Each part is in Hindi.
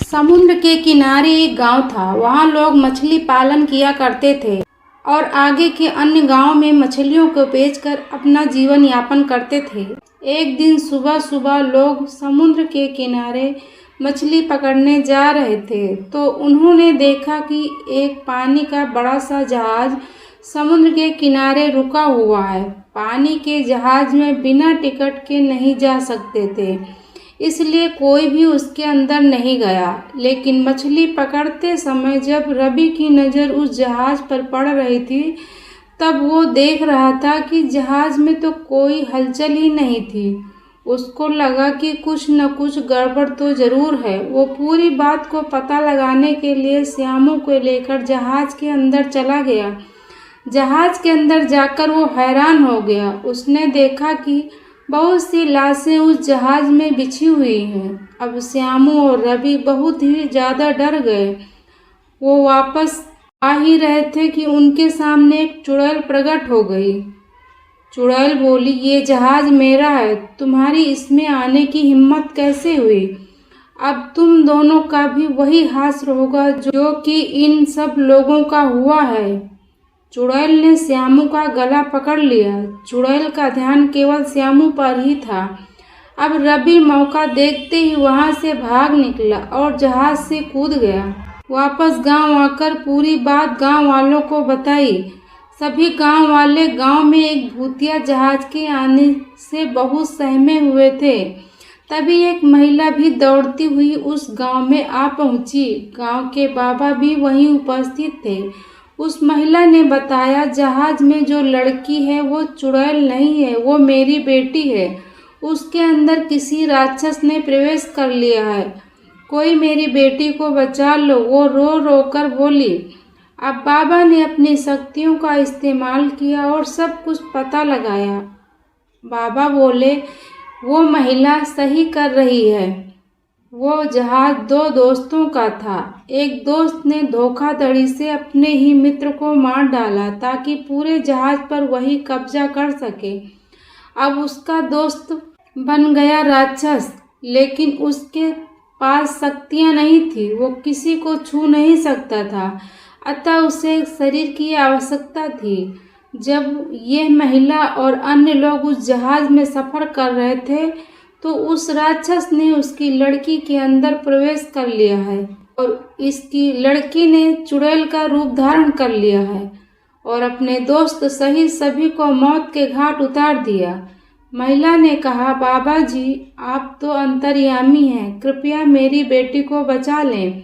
समुद्र के किनारे एक गांव था। वहां लोग मछली पालन किया करते थे और आगे के अन्य गांव में मछलियों को बेचकर अपना जीवन यापन करते थे। एक दिन सुबह सुबह लोग समुद्र के किनारे मछली पकड़ने जा रहे थे तो उन्होंने देखा कि एक पानी का बड़ा सा जहाज समुद्र के किनारे रुका हुआ है। पानी के जहाज में बिना टिकट के नहीं जा सकते थे, इसलिए कोई भी उसके अंदर नहीं गया। लेकिन मछली पकड़ते समय जब रवि की नज़र उस जहाज पर पड़ रही थी तब वो देख रहा था कि जहाज में तो कोई हलचल ही नहीं थी। उसको लगा कि कुछ न कुछ गड़बड़ तो ज़रूर है। वो पूरी बात को पता लगाने के लिए श्यामू को लेकर जहाज के अंदर चला गया। जहाज के अंदर जाकर वो हैरान हो गया। उसने देखा कि बहुत सी लाशें उस जहाज में बिछी हुई हैं। अब श्यामू और रवि बहुत ही ज़्यादा डर गए। वो वापस आ ही रहे थे कि उनके सामने एक चुड़ैल प्रकट हो गई। चुड़ैल बोली, ये जहाज मेरा है, तुम्हारी इसमें आने की हिम्मत कैसे हुई? अब तुम दोनों का भी वही हाश्र होगा जो कि इन सब लोगों का हुआ है। चुड़ैल ने श्यामू का गला पकड़ लिया। चुड़ैल का ध्यान केवल श्यामू पर ही था। अब रवि मौका देखते ही वहां से भाग निकला और जहाज से कूद गया। वापस गांव आकर पूरी बात गांव वालों को बताई। सभी गांव वाले गांव में एक भूतिया जहाज के आने से बहुत सहमे हुए थे। तभी एक महिला भी दौड़ती हुई उस गांव में आ पहुंची। गांव के बाबा भी वहीं उपस्थित थे। उस महिला ने बताया, जहाज में जो लड़की है वो चुड़ैल नहीं है, वो मेरी बेटी है। उसके अंदर किसी राक्षस ने प्रवेश कर लिया है। कोई मेरी बेटी को बचा लो। वो रो रो कर बोली। अब बाबा ने अपनी शक्तियों का इस्तेमाल किया और सब कुछ पता लगाया। बाबा बोले, वो महिला सही कर रही है। वो जहाज दो दोस्तों का था। एक दोस्त ने धोखाधड़ी से अपने ही मित्र को मार डाला ताकि पूरे जहाज पर वही कब्जा कर सके। अब उसका दोस्त बन गया राक्षस, लेकिन उसके पास शक्तियां नहीं थी। वो किसी को छू नहीं सकता था, अतः उसे शरीर की आवश्यकता थी। जब ये महिला और अन्य लोग उस जहाज में सफ़र कर रहे थे तो उस राक्षस ने उसकी लड़की के अंदर प्रवेश कर लिया है और इसकी लड़की ने चुड़ैल का रूप धारण कर लिया है और अपने दोस्त सहित सभी को मौत के घाट उतार दिया। महिला ने कहा, बाबा जी, आप तो अंतर्यामी हैं, कृपया मेरी बेटी को बचा लें।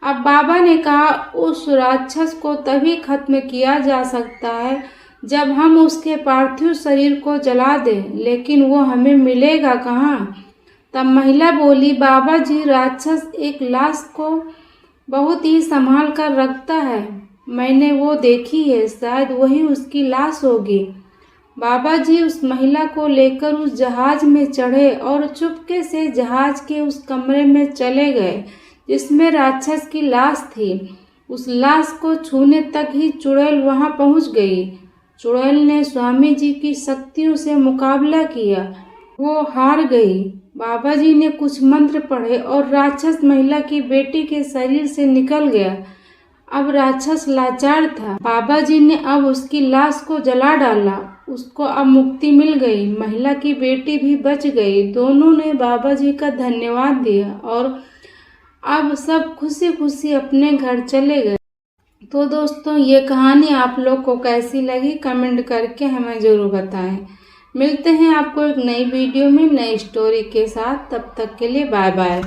अब बाबा ने कहा, उस राक्षस को तभी खत्म किया जा सकता है जब हम उसके पार्थिव शरीर को जला दें, लेकिन वो हमें मिलेगा कहाँ? तब महिला बोली, बाबा जी, राक्षस एक लाश को बहुत ही संभाल कर रखता है। मैंने वो देखी है, शायद वही उसकी लाश होगी। बाबा जी उस महिला को लेकर उस जहाज में चढ़े और चुपके से जहाज के उस कमरे में चले गए जिसमें राक्षस की लाश थी। उस लाश को छूने तक ही चुड़ैल वहां पहुंच गई। चुड़ैल ने स्वामी जी की शक्तियों से मुकाबला किया। वो हार गई। बाबा जी ने कुछ मंत्र पढ़े और राक्षस महिला की बेटी के शरीर से निकल गया। अब राक्षस लाचार था। बाबा जी ने अब उसकी लाश को जला डाला। उसको अब मुक्ति मिल गई। महिला की बेटी भी बच गई। दोनों ने बाबा जी का धन्यवाद दिया और अब सब खुशी खुशी अपने घर चले गए। तो दोस्तों, ये कहानी आप लोग को कैसी लगी कमेंट करके हमें ज़रूर बताएं। मिलते हैं आपको एक नई वीडियो में नई स्टोरी के साथ। तब तक के लिए बाय बाय।